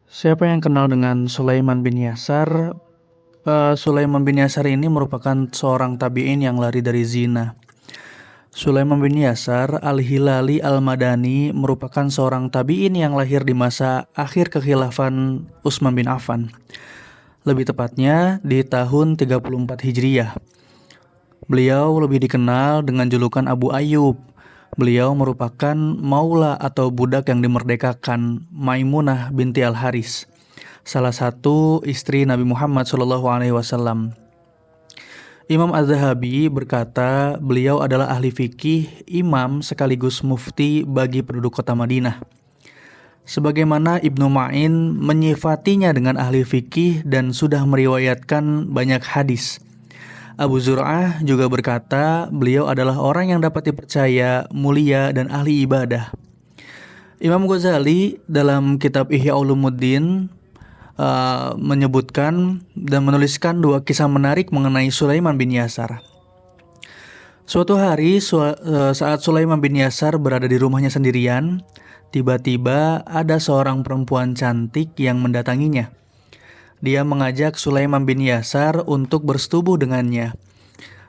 Siapa yang kenal dengan Sulaiman bin Yasar? Sulaiman bin Yasar ini merupakan seorang tabi'in yang lari dari zina. Sulaiman bin Yasar al-Hilali al-Madani merupakan seorang tabi'in yang lahir di masa akhir kekhilafan Utsman bin Affan. Lebih tepatnya di tahun 34 Hijriyah. Beliau lebih dikenal dengan julukan Abu Ayyub. Beliau merupakan maula atau budak yang dimerdekakan Maimunah binti Al-Haris, salah satu istri Nabi Muhammad SAW. Imam Az-Zahabi berkata beliau adalah ahli fikih, imam sekaligus mufti bagi penduduk kota Madinah. Sebagaimana Ibnu Ma'in menyifatinya dengan ahli fikih dan sudah meriwayatkan banyak hadis. Abu Zur'ah juga berkata beliau adalah orang yang dapat dipercaya, mulia, dan ahli ibadah. Imam Ghazali dalam kitab Ihya Ulumuddin menyebutkan dan menuliskan dua kisah menarik mengenai Sulaiman bin Yasar. Suatu hari saat Sulaiman bin Yasar berada di rumahnya sendirian, tiba-tiba ada seorang perempuan cantik yang mendatanginya. Dia mengajak Sulaiman bin Yasar untuk bersetubuh dengannya.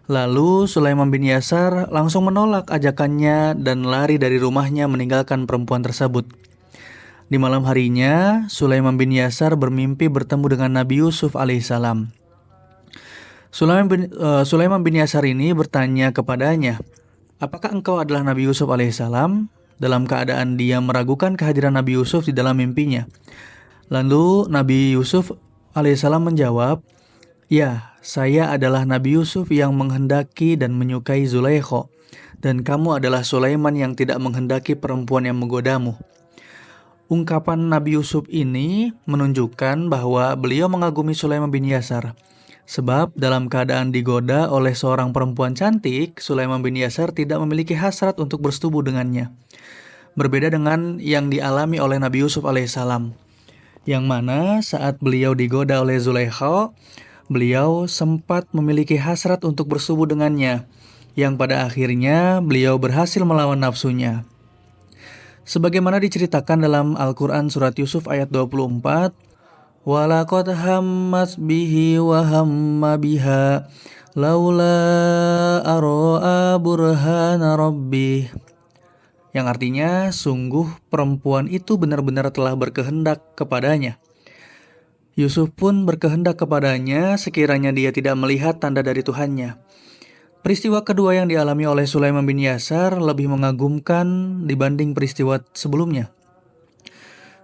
Lalu Sulaiman bin Yasar langsung menolak ajakannya dan lari dari rumahnya meninggalkan perempuan tersebut. Di malam harinya, Sulaiman bin Yasar bermimpi bertemu dengan Nabi Yusuf alaihissalam. Sulaiman bin Yasar ini bertanya kepadanya, "Apakah engkau adalah Nabi Yusuf alaihissalam?" Dalam keadaan dia meragukan kehadiran Nabi Yusuf di dalam mimpinya. Lalu Nabi Yusuf alaihissalam menjawab, "Ya, saya adalah Nabi Yusuf yang menghendaki dan menyukai Zulaikha, dan kamu adalah Sulaiman yang tidak menghendaki perempuan yang menggodamu." Ungkapan Nabi Yusuf ini menunjukkan bahwa beliau mengagumi Sulaiman bin Yasar. Sebab dalam keadaan digoda oleh seorang perempuan cantik, Sulaiman bin Yasar tidak memiliki hasrat untuk bersetubuh dengannya. Berbeda dengan yang dialami oleh Nabi Yusuf alaihissalam, yang mana saat beliau digoda oleh Zulaikha, beliau sempat memiliki hasrat untuk bersetubuh dengannya, yang pada akhirnya beliau berhasil melawan nafsunya. Sebagaimana diceritakan dalam Al-Quran Surat Yusuf ayat 24, "Walaqad hammat bihi wa hamma biha laula aro'a burhana rabbih." Yang artinya, sungguh perempuan itu benar-benar telah berkehendak kepadanya. Yusuf pun berkehendak kepadanya sekiranya dia tidak melihat tanda dari Tuhannya. Peristiwa kedua yang dialami oleh Sulaiman bin Yasar lebih mengagumkan dibanding peristiwa sebelumnya.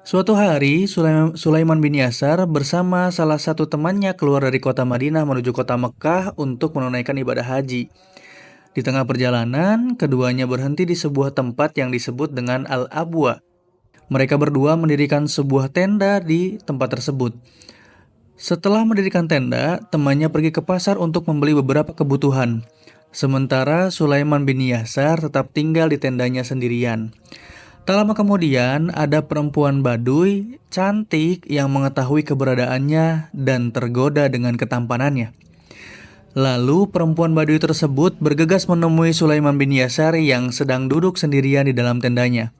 Suatu hari, Sulaiman bin Yasar bersama salah satu temannya keluar dari kota Madinah menuju kota Mekah untuk menunaikan ibadah haji. Di tengah perjalanan, keduanya berhenti di sebuah tempat yang disebut dengan Al-Abwa. Mereka berdua mendirikan sebuah tenda di tempat tersebut. Setelah mendirikan tenda, temannya pergi ke pasar untuk membeli beberapa kebutuhan. Sementara Sulaiman bin Yasar tetap tinggal di tendanya sendirian. Tak lama kemudian, ada perempuan Baduy cantik yang mengetahui keberadaannya dan tergoda dengan ketampanannya. Lalu perempuan Baduy tersebut bergegas menemui Sulaiman bin Yasar yang sedang duduk sendirian di dalam tendanya.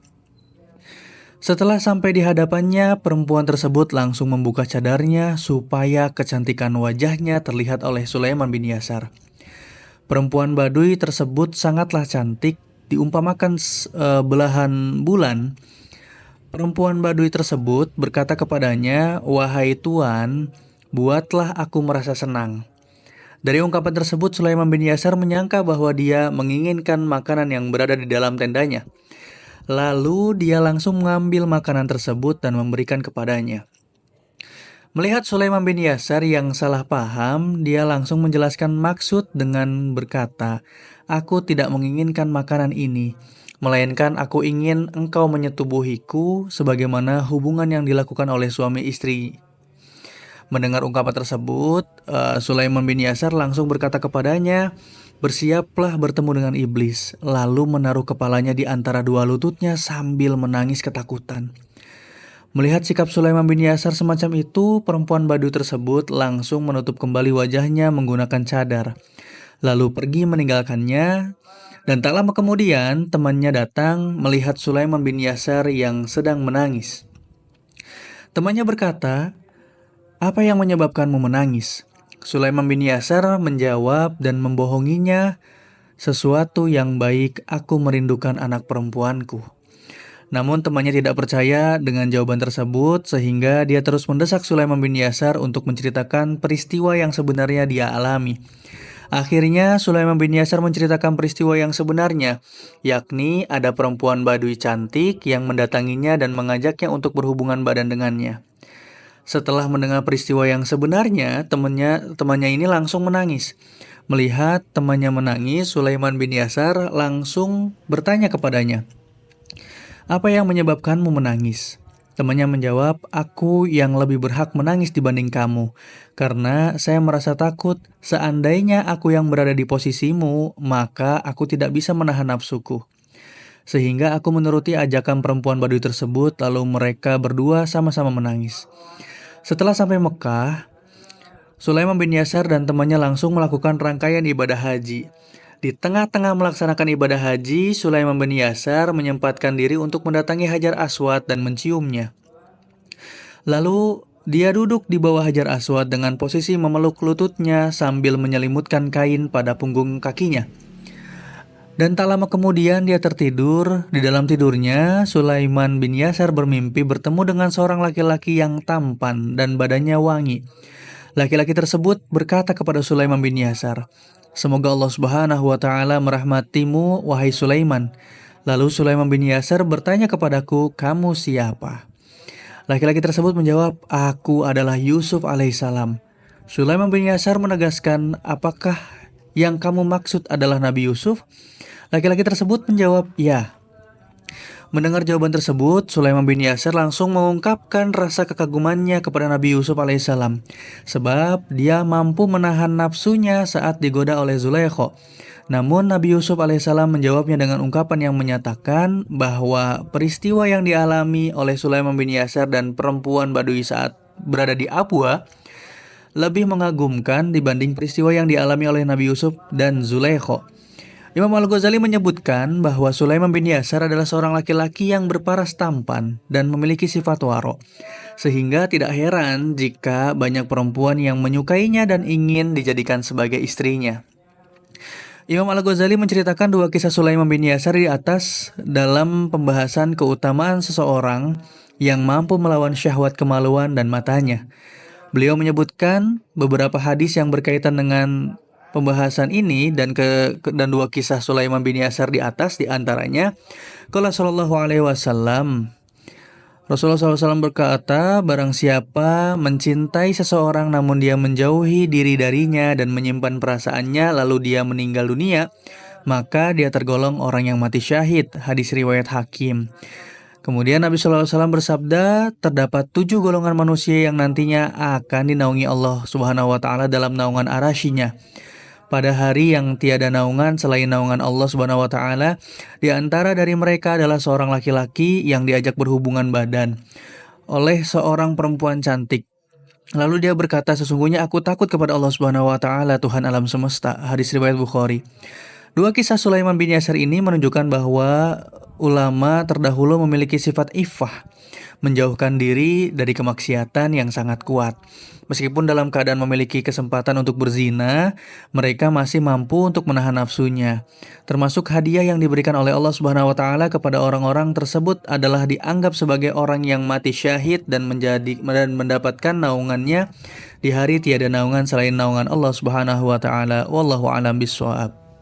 Setelah sampai di hadapannya, perempuan tersebut langsung membuka cadarnya supaya kecantikan wajahnya terlihat oleh Sulaiman bin Yasar. Perempuan Baduy tersebut sangatlah cantik, diumpamakan belahan bulan. Perempuan Baduy tersebut berkata kepadanya, "Wahai Tuan, buatlah aku merasa senang." Dari ungkapan tersebut, Sulaiman bin Yasar menyangka bahwa dia menginginkan makanan yang berada di dalam tendanya. Lalu dia langsung mengambil makanan tersebut dan memberikan kepadanya. Melihat Sulaiman bin Yasar yang salah paham, dia langsung menjelaskan maksud dengan berkata, "Aku tidak menginginkan makanan ini, melainkan aku ingin engkau menyetubuhiku sebagaimana hubungan yang dilakukan oleh suami istri." Mendengar ungkapan tersebut, Sulaiman bin Yasar langsung berkata kepadanya, "Bersiaplah bertemu dengan iblis." Lalu menaruh kepalanya di antara dua lututnya sambil menangis ketakutan. Melihat sikap Sulaiman bin Yasar semacam itu, perempuan Baduy tersebut langsung menutup kembali wajahnya menggunakan cadar, lalu pergi meninggalkannya. Dan tak lama kemudian, temannya datang melihat Sulaiman bin Yasar yang sedang menangis. Temannya berkata, "Apa yang menyebabkanmu menangis?" Sulaiman bin Yasar menjawab dan membohonginya, "Sesuatu yang baik, aku merindukan anak perempuanku." Namun temannya tidak percaya dengan jawaban tersebut sehingga dia terus mendesak Sulaiman bin Yasar untuk menceritakan peristiwa yang sebenarnya dia alami. Akhirnya Sulaiman bin Yasar menceritakan peristiwa yang sebenarnya, yakni ada perempuan Badui cantik yang mendatanginya dan mengajaknya untuk berhubungan badan dengannya. Setelah mendengar peristiwa yang sebenarnya, temannya ini langsung menangis. Melihat temannya menangis, Sulaiman bin Yasar langsung bertanya kepadanya, "Apa yang menyebabkanmu menangis?" Temannya menjawab, "Aku yang lebih berhak menangis dibanding kamu, karena saya merasa takut seandainya aku yang berada di posisimu, maka aku tidak bisa menahan nafsuku. Sehingga aku menuruti ajakan perempuan Badui tersebut, lalu mereka berdua sama-sama menangis." Setelah sampai Mekah, Sulaiman bin Yasar dan temannya langsung melakukan rangkaian ibadah haji. Di tengah-tengah melaksanakan ibadah haji, Sulaiman bin Yasar menyempatkan diri untuk mendatangi Hajar Aswad dan menciumnya. Lalu dia duduk di bawah Hajar Aswad dengan posisi memeluk lututnya sambil menyelimutkan kain pada punggung kakinya. Dan tak lama kemudian dia tertidur. Di dalam tidurnya, Sulaiman bin Yasar bermimpi bertemu dengan seorang laki-laki yang tampan dan badannya wangi. Laki-laki tersebut berkata kepada Sulaiman bin Yasar, "Semoga Allah Subhanahu wa taala merahmatimu, wahai Sulaiman." Lalu Sulaiman bin Yasar bertanya kepadaku, "Kamu siapa?" Laki-laki tersebut menjawab, "Aku adalah Yusuf alaihissalam." Sulaiman bin Yasar menegaskan, "Apakah yang kamu maksud adalah Nabi Yusuf?" Laki-laki tersebut menjawab, "Ya." Mendengar jawaban tersebut, Sulaiman bin Yasar langsung mengungkapkan rasa kekagumannya kepada Nabi Yusuf alaihissalam, sebab dia mampu menahan nafsunya saat digoda oleh Zulaikha. Namun Nabi Yusuf alaihissalam menjawabnya dengan ungkapan yang menyatakan bahwa peristiwa yang dialami oleh Sulaiman bin Yasar dan perempuan Badui saat berada di Abwa lebih mengagumkan dibanding peristiwa yang dialami oleh Nabi Yusuf dan Zulaikha. Imam Al-Ghazali menyebutkan bahwa Sulaiman bin Yasar adalah seorang laki-laki yang berparas tampan dan memiliki sifat waro, sehingga tidak heran jika banyak perempuan yang menyukainya dan ingin dijadikan sebagai istrinya. Imam Al-Ghazali menceritakan dua kisah Sulaiman bin Yasar di atas dalam pembahasan keutamaan seseorang yang mampu melawan syahwat kemaluan dan matanya. Beliau menyebutkan beberapa hadis yang berkaitan dengan pembahasan ini dan dua kisah Sulaiman bin Yasar di atas, di antaranya qala sallallahu alaihi wasallam, Rasulullah SAW berkata, "Barang siapa mencintai seseorang namun dia menjauhi diri darinya dan menyimpan perasaannya lalu dia meninggal dunia, maka dia tergolong orang yang mati syahid." Hadis riwayat Hakim. Kemudian Nabi SAW bersabda, terdapat 7 golongan manusia yang nantinya akan dinaungi Allah Subhanahu wa taala dalam naungan arasy-Nya pada hari yang tiada naungan selain naungan Allah Subhanahu wa taala. Di antara dari mereka adalah seorang laki-laki yang diajak berhubungan badan oleh seorang perempuan cantik. Lalu dia berkata, "Sesungguhnya aku takut kepada Allah Subhanahu wa taala, Tuhan alam semesta." Hadis riwayat Bukhari. Dua kisah Sulaiman bin Yasar ini menunjukkan bahwa ulama terdahulu memiliki sifat iffah, menjauhkan diri dari kemaksiatan yang sangat kuat. Meskipun dalam keadaan memiliki kesempatan untuk berzina, mereka masih mampu untuk menahan nafsunya. Termasuk hadiah yang diberikan oleh Allah Subhanahu wa taala kepada orang-orang tersebut adalah dianggap sebagai orang yang mati syahid dan mendapatkan naungannya di hari tiada naungan selain naungan Allah Subhanahu wa taala. Wallahu a'lam bishawab.